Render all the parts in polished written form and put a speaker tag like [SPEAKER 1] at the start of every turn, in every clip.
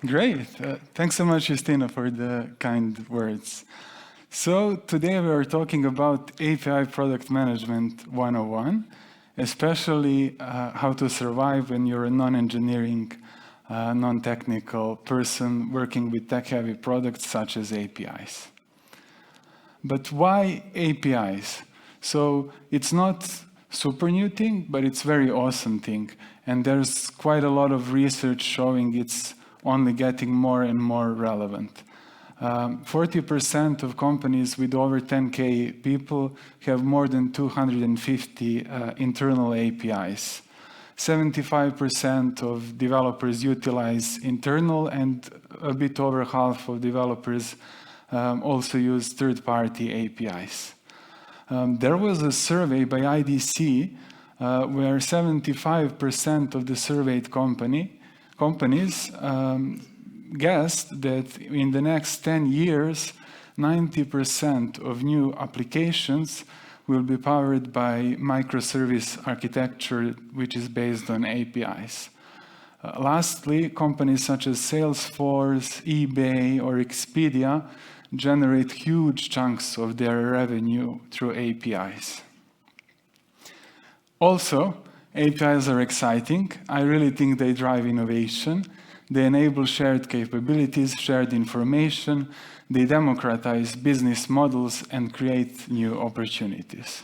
[SPEAKER 1] Great. Thanks so much, Justina, for the kind words. So today we are talking about API Product Management 101, especially how to survive when you're a non-engineering, non-technical person working with tech-heavy products such as APIs. But why APIs? So it's not super new thing, but it's very awesome thing. And there's quite a lot of research showing it's only getting more and more relevant. 40% of companies with over 10K people have more than 250 internal APIs. 75% of developers utilize internal, and a bit over half of developers also use third-party APIs. There was a survey by IDC where 75% of the surveyed companies guessed that in the next 10 years, 90% of new applications will be powered by microservice architecture, which is based on APIs. Lastly, companies such as Salesforce, eBay, or Expedia generate huge chunks of their revenue through APIs. Also, APIs are exciting. I really think they drive innovation. They enable shared capabilities, shared information. They democratize business models and create new opportunities.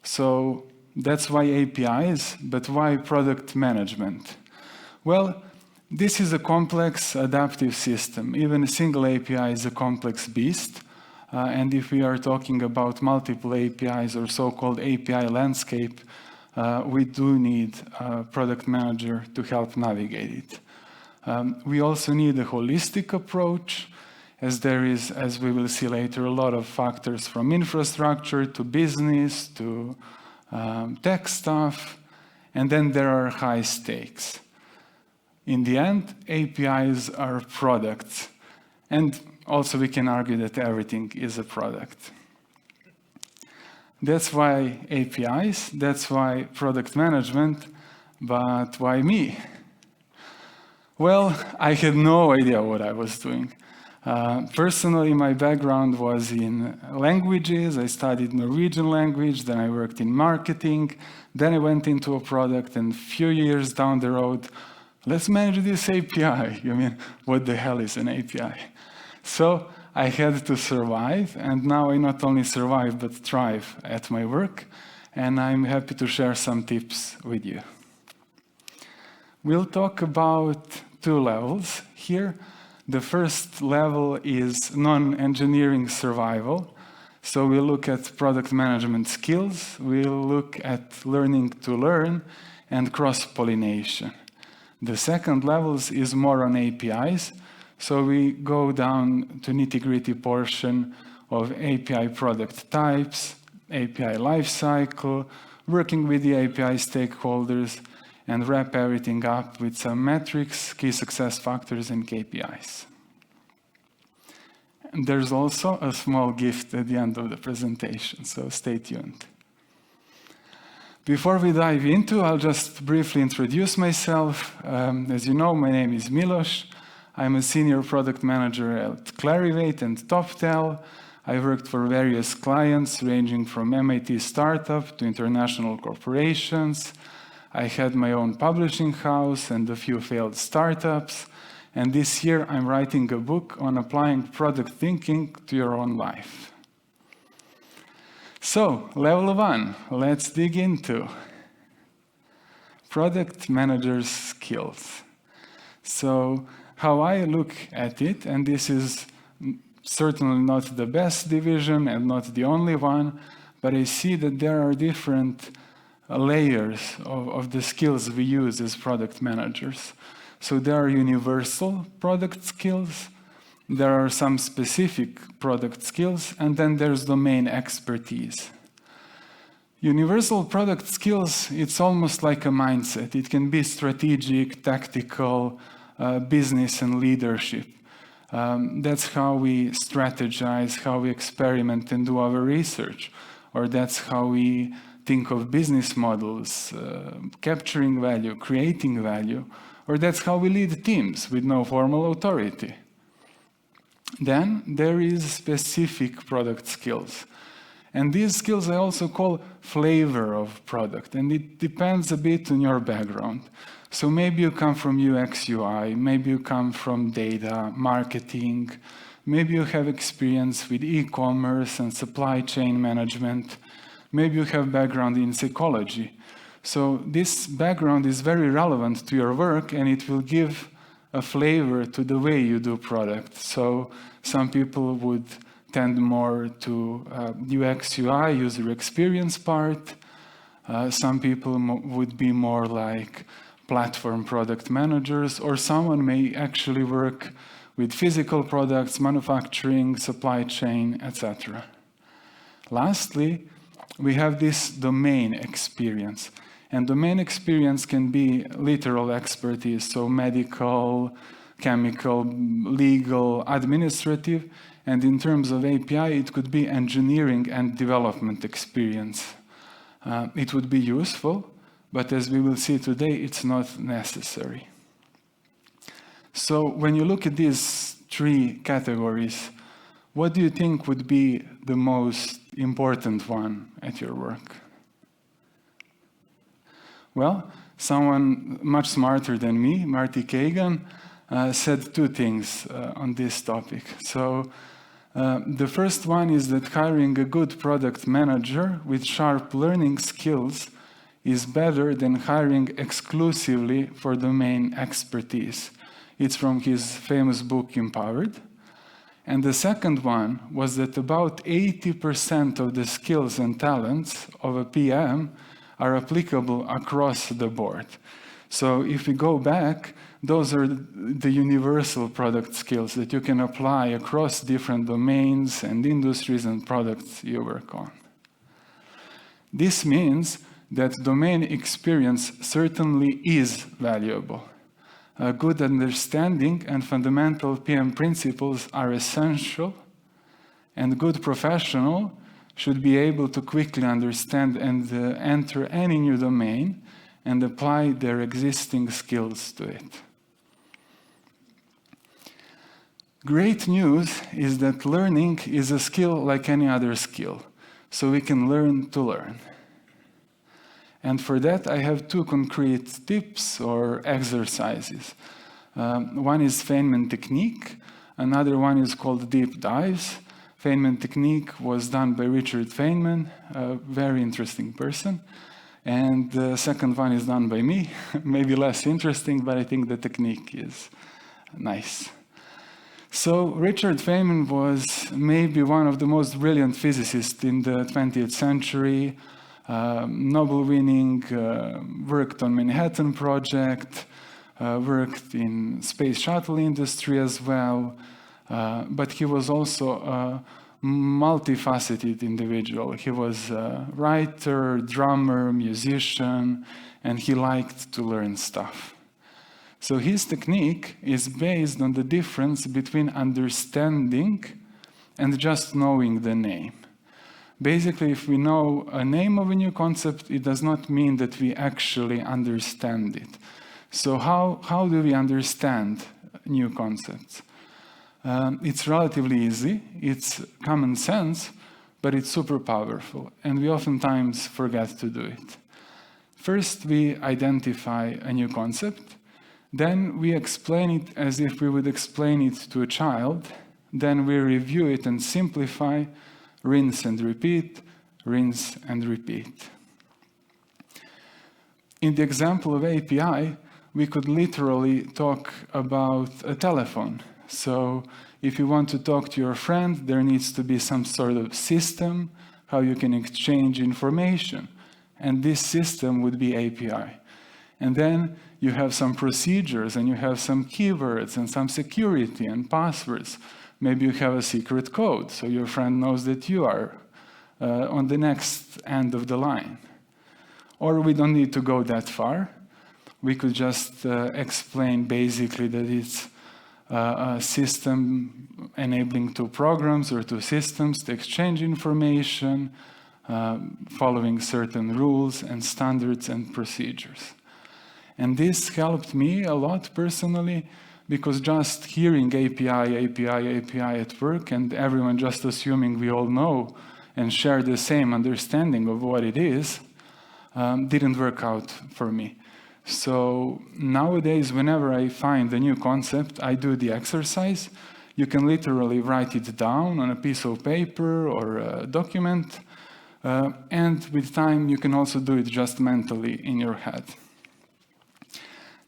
[SPEAKER 1] So that's why APIs, but why product management? Well, this is a complex adaptive system. Even a single API is a complex beast. And if we are talking about multiple APIs or so-called API landscape, we do need a product manager to help navigate it. We also need a holistic approach, as there is, as we will see later, a lot of factors from infrastructure to business to tech stuff, and then there are high stakes. In the end, APIs are products, and also we can argue that everything is a product. That's why APIs, that's why product management, but why me? Well, I had no idea what I was doing. Personally, my background was in languages. I studied Norwegian language, then I worked in marketing, then I went into a product, and a few years down the road, let's manage this API. You mean, what the hell is an API? So I had to survive, and now I not only survive, but thrive at my work, and I'm happy to share some tips with you. We'll talk about two levels here. The first level is non-engineering survival. So we'll look at product management skills, we'll look at learning to learn, and cross-pollination. The second level is more on APIs. So we go down to nitty-gritty portion of API product types, API lifecycle, working with the API stakeholders, and wrap everything up with some metrics, key success factors, and KPIs. And there's also a small gift at the end of the presentation, so stay tuned. Before we dive into, I'll just briefly introduce myself. As you know, my name is Milos. I'm a senior product manager at Clarivate and TopTel. I worked for various clients ranging from MIT startup to international corporations. I had my own publishing house and a few failed startups. And this year I'm writing a book on applying product thinking to your own life. So, level 1, let's dig into product manager's skills. So, how I look at it, and this is certainly not the best division and not the only one, but I see that there are different layers of the skills we use as product managers. So there are universal product skills, there are some specific product skills, and then there's domain expertise. Universal product skills, it's almost like a mindset. It can be strategic, tactical, business and leadership. That's how we strategize, how we experiment and do our research. Or that's how we think of business models, capturing value, creating value. Or that's how we lead teams with no formal authority. Then there is specific product skills. And these skills I also call flavor of product, and it depends a bit on your background. So maybe you come from UX, UI, maybe you come from data, marketing, maybe you have experience with e-commerce and supply chain management, maybe you have background in psychology. So this background is very relevant to your work, and it will give a flavor to the way you do product. So some people would tend more to UX, UI, user experience part. Some people would be more like platform product managers, or someone may actually work with physical products, manufacturing, supply chain, etc. Lastly, we have this domain experience. And domain experience can be literal expertise, so medical, chemical, legal, administrative. And in terms of API, it could be engineering and development experience. It would be useful, but as we will see today, it's not necessary. So when you look at these three categories, what do you think would be the most important one at your work? Well, someone much smarter than me, Marty Kagan, said two things on this topic. So the first one is that hiring a good product manager with sharp learning skills is better than hiring exclusively for domain expertise. It's from his famous book, Empowered. And the second one was that about 80% of the skills and talents of a PM are applicable across the board. So if we go back, those are the universal product skills that you can apply across different domains and industries and products you work on. This means that domain experience certainly is valuable. A good understanding and fundamental PM principles are essential, and good professional should be able to quickly understand and enter any new domain and apply their existing skills to it. Great news is that learning is a skill like any other skill, so we can learn to learn. And for that, I have two concrete tips or exercises. One is Feynman technique, another one is called deep dives. Feynman technique was done by Richard Feynman, a very interesting person. And the second one is done by me, maybe less interesting, but I think the technique is nice. So Richard Feynman was maybe one of the most brilliant physicists in the 20th century, Nobel-winning, worked on Manhattan Project, worked in space shuttle industry as well, but he was also a multifaceted individual. He was a writer, drummer, musician, and he liked to learn stuff. So his technique is based on the difference between understanding and just knowing the name. Basically, if we know a name of a new concept, it does not mean that we actually understand it. So how do we understand new concepts? It's relatively easy, it's common sense, but it's super powerful, and we oftentimes forget to do it. First, we identify a new concept, then we explain it as if we would explain it to a child, then we review it and simplify, rinse and repeat, rinse and repeat. In the example of API, we could literally talk about a telephone. So if you want to talk to your friend, there needs to be some sort of system, how you can exchange information. And this system would be API. And then you have some procedures, and you have some keywords, and some security and passwords. Maybe you have a secret code, so your friend knows that you are on the next end of the line. Or we don't need to go that far. We could just explain basically that it's a system enabling two programs or two systems to exchange information, following certain rules and standards and procedures. And this helped me a lot personally, because just hearing API at work and everyone just assuming we all know and share the same understanding of what it is, didn't work out for me. So nowadays, whenever I find a new concept, I do the exercise. You can literally write it down on a piece of paper or a document, and with time, you can also do it just mentally in your head.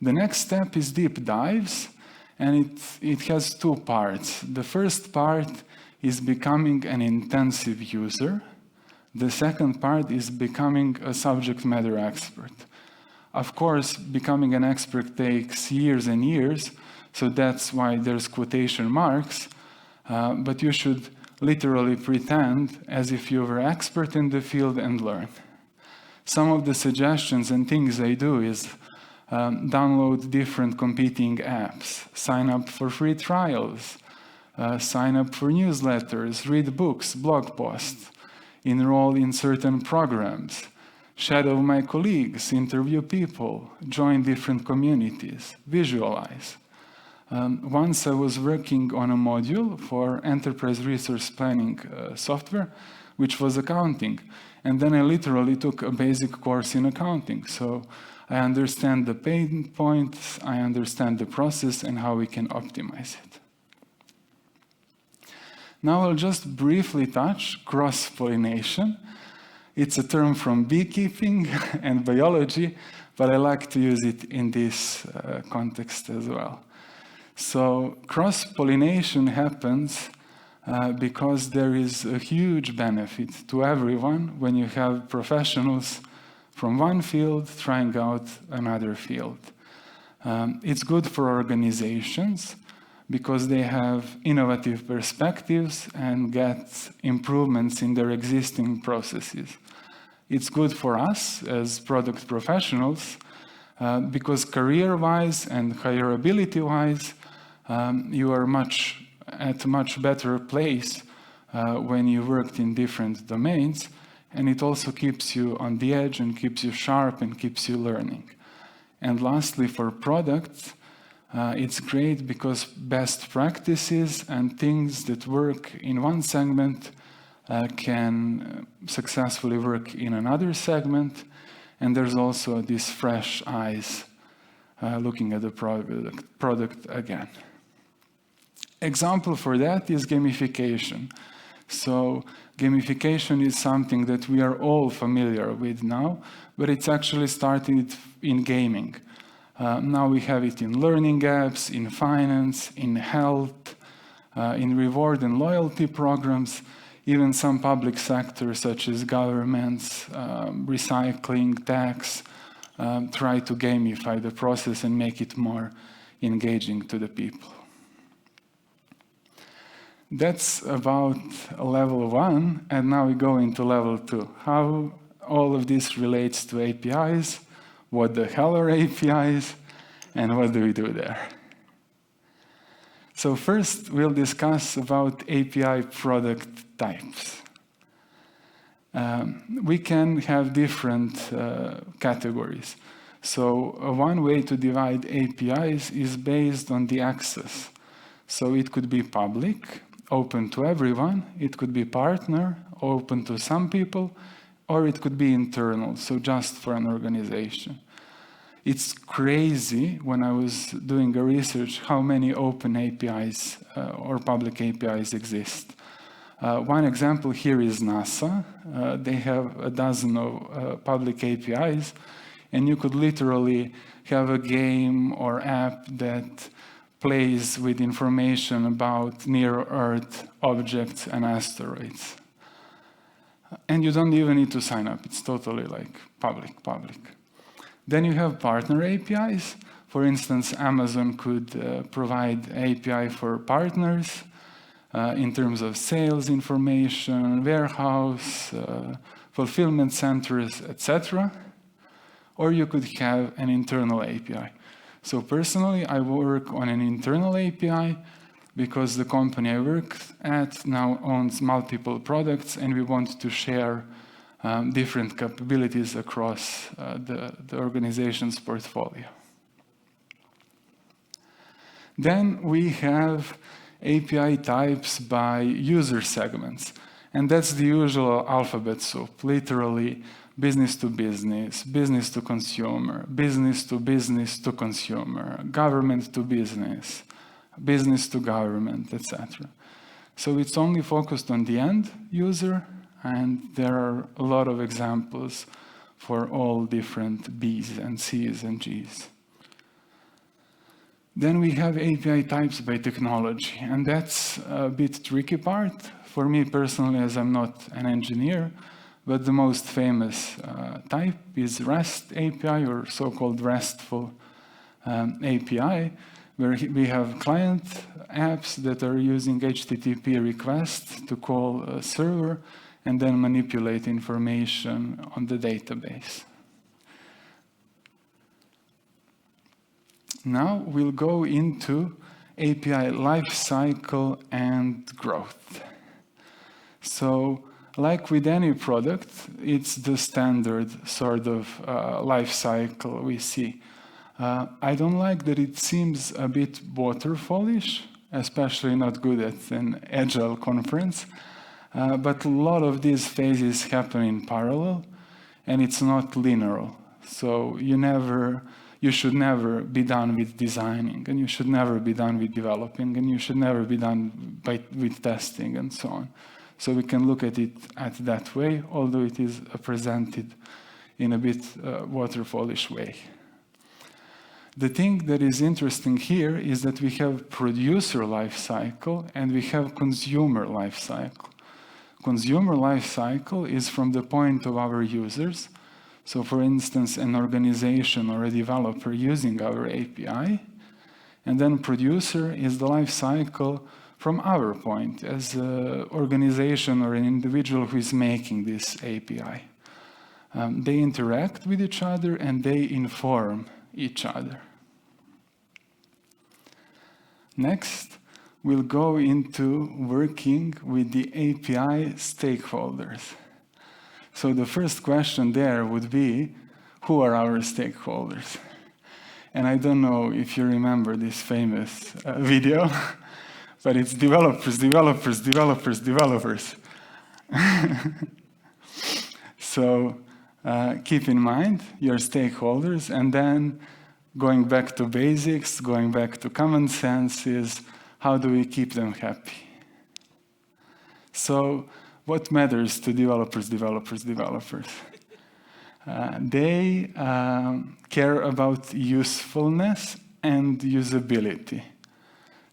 [SPEAKER 1] The next step is deep dives, and it has two parts. The first part is becoming an intensive user. The second part is becoming a subject matter expert. Of course, becoming an expert takes years and years, so that's why there's quotation marks, but you should literally pretend as if you were an expert in the field and learn. Some of the suggestions and things I do is download different competing apps, sign up for free trials, sign up for newsletters, read books, blog posts, enroll in certain programs, shadow my colleagues, interview people, join different communities, visualize. Once I was working on a module for enterprise resource planning software, which was accounting. And then I literally took a basic course in accounting. So I understand the pain points, I understand the process and how we can optimize it. Now I'll just briefly touch cross-pollination. It's a term from beekeeping and biology, but I like to use it in this context as well. So cross-pollination happens because there is a huge benefit to everyone when you have professionals from one field trying out another field. It's good for organizations because they have innovative perspectives and get improvements in their existing processes. It's good for us as product professionals because career-wise and hireability-wise, you are at a much better place when you worked in different domains, and it also keeps you on the edge and keeps you sharp and keeps you learning. And lastly, for products, it's great because best practices and things that work in one segment can successfully work in another segment, and there's also these fresh eyes looking at the product again. Example for that is gamification. So gamification is something that we are all familiar with now, but it's actually started in gaming. Now we have it in learning apps, in finance, in health, in reward and loyalty programs, even some public sectors such as governments, recycling, tax, try to gamify the process and make it more engaging to the people. That's about level 1, and now we go into level 2. How all of this relates to APIs, what the hell are APIs, and what do we do there? So first, we'll discuss about API product types. We can have different categories. So one way to divide APIs is based on the access. So it could be public, open to everyone. It could be partner, open to some people, or it could be internal, so just for an organization. It's crazy when I was doing a research how many open APIs or public APIs exist. One example here is NASA. They have a dozen of public APIs, and you could literally have a game or app that plays with information about near-Earth objects and asteroids. And you don't even need to sign up. It's totally like public. Then you have partner APIs. For instance, Amazon could provide API for partners in terms of sales information, warehouse, fulfillment centers, etc. Or you could have an internal API. So personally, I work on an internal API because the company I work at now owns multiple products and we want to share different capabilities across the organization's portfolio. Then we have API types by user segments. And that's the usual alphabet soup, literally business to business, business to consumer, business to consumer, government to business, business to government, etc. So it's only focused on the end user, and there are a lot of examples for all different Bs and Cs and Gs. Then we have API types by technology, and that's a bit tricky part for me personally, as I'm not an engineer, but the most famous type is REST API, or so-called RESTful API, where we have client apps that are using HTTP requests to call a server and then manipulate information on the database. Now we'll go into API lifecycle and growth. So, like with any product, it's the standard sort of life cycle we see. I don't like that it seems a bit waterfallish, especially not good at an agile conference. But a lot of these phases happen in parallel, and it's not linear. So you should never be done with designing, and you should never be done with developing, and you should never be done with testing, and so on. So we can look at it that way, although it is presented in a bit waterfallish way. The thing that is interesting here is that we have producer life cycle and we have consumer life cycle. Consumer life cycle is from the point of our users. So for instance, an organization or a developer using our API. And then producer is the life cycle from our point as an organization or an individual who is making this API. They interact with each other and they inform each other. Next, we'll go into working with the API stakeholders. So the first question there would be, who are our stakeholders? And I don't know if you remember this famous video, but it's developers, developers, developers, developers. So keep in mind your stakeholders, and then going back to basics, going back to common sense is how do we keep them happy? So what matters to developers, developers, developers? They care about usefulness and usability.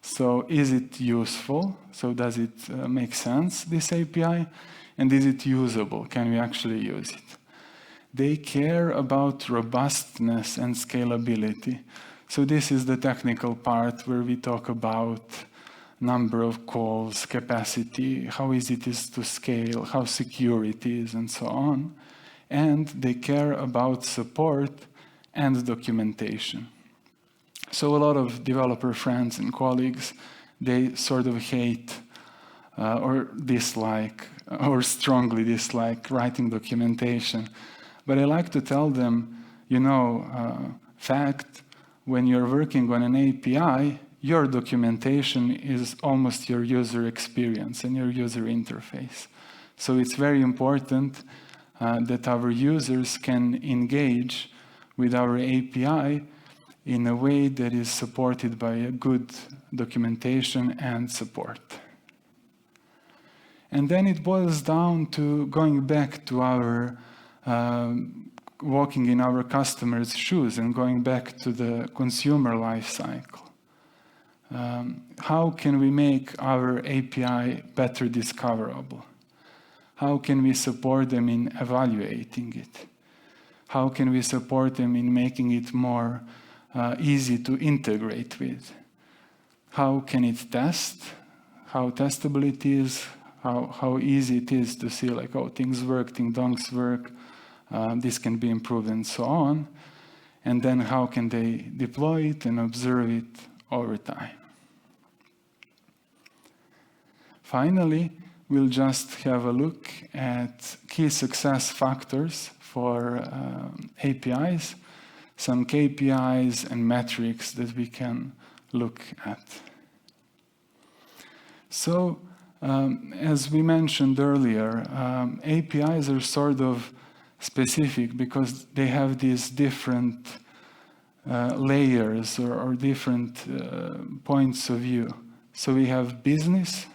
[SPEAKER 1] So is it useful? So does it make sense, this API? And is it usable? Can we actually use it? They care about robustness and scalability. So this is the technical part where we talk about number of calls, capacity, how easy it is to scale, how secure it is, and so on. And they care about support and documentation. So a lot of developer friends and colleagues, they sort of hate or dislike or strongly dislike writing documentation. But I like to tell them, fact, when you're working on an API, your documentation is almost your user experience and your user interface. So it's very important that our users can engage with our API in a way that is supported by a good documentation and support. And then it boils down to going back to our walking in our customers' shoes and going back to the consumer life cycle. How can we make our API better discoverable? How can we support them in evaluating it? How can we support them in making it more easy to integrate with? How can it test? How testable it is? How easy it is to see like, oh, things work, things don't work, this can be improved and so on. And then how can they deploy it and observe it over time? Finally, we'll just have a look at key success factors for APIs, some KPIs and metrics that we can look at. So, as we mentioned earlier, APIs are sort of specific because they have these different layers or different points of view. So we have business,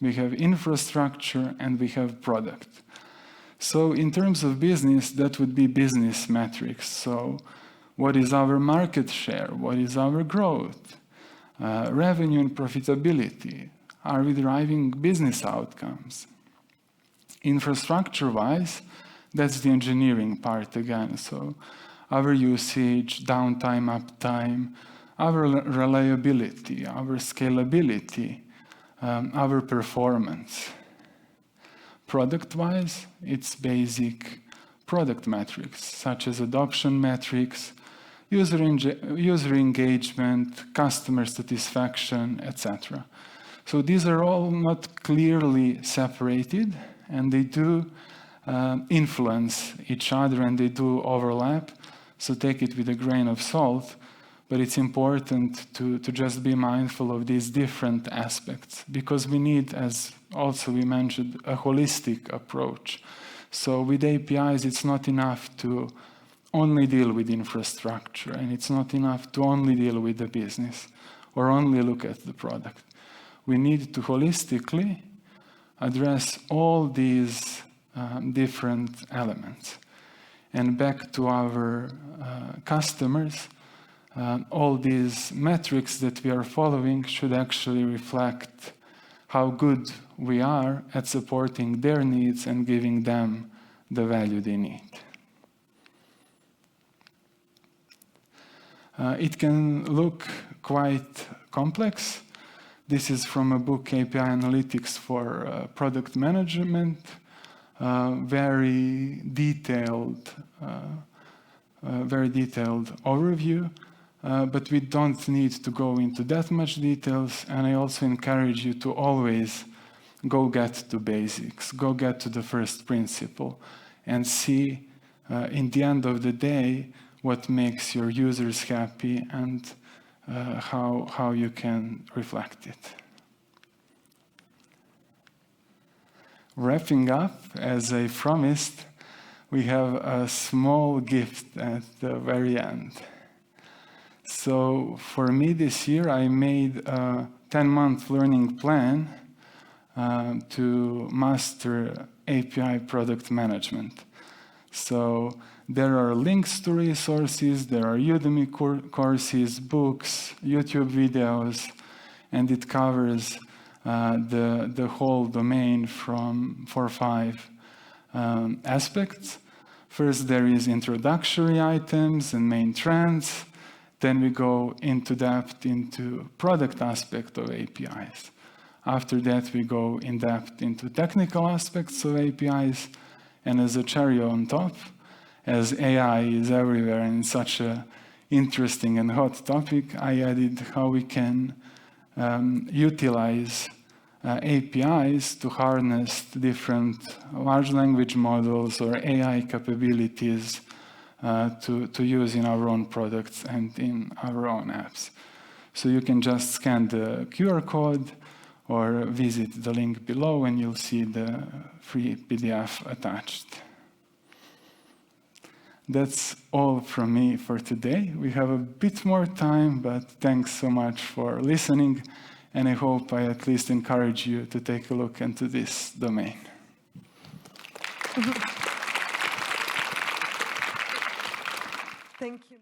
[SPEAKER 1] we have infrastructure, and we have product. So in terms of business, that would be business metrics. So what is our market share? What is our growth? Revenue and profitability. Are we driving business outcomes? Infrastructure-wise, that's the engineering part again. So our usage, downtime, uptime, our reliability, our scalability, our performance. Product-wise, it's basic product metrics, such as adoption metrics, user engagement, customer satisfaction, etc. So these are all not clearly separated, and they do influence each other and they do overlap. So take it with a grain of salt, but it's important to just be mindful of these different aspects because we need, as also we mentioned, a holistic approach. So with APIs, it's not enough to only deal with infrastructure, and it's not enough to only deal with the business or only look at the product. We need to holistically address all these different elements. And back to our customers, all these metrics that we are following should actually reflect how good we are at supporting their needs and giving them the value they need. It can look quite complex. This is from a book, API Analytics for Product Management. Very detailed overview, but we don't need to go into that much details. And I also encourage you to always go get to basics, go get to the first principle, and see in the end of the day what makes your users happy and how you can reflect it. Wrapping up, as I promised, we have a small gift at the very end. So for me this year, I made a 10-month learning plan to master API product management. So there are links to resources, there are Udemy courses, books, YouTube videos, and it covers the whole domain from 4 or 5 aspects. First, there is introductory items and main trends. Then we go into depth into product aspect of APIs. After that, we go in depth into technical aspects of APIs. And as a cherry on top, as AI is everywhere and such an interesting and hot topic, I added how we can utilize APIs to harness different large language models or AI capabilities to use in our own products and in our own apps. So you can just scan the QR code or visit the link below and you'll see the free PDF attached. That's all from me for today. We have a bit more time, but thanks so much for listening. And I hope I at least encourage you to take a look into this domain.
[SPEAKER 2] Thank you.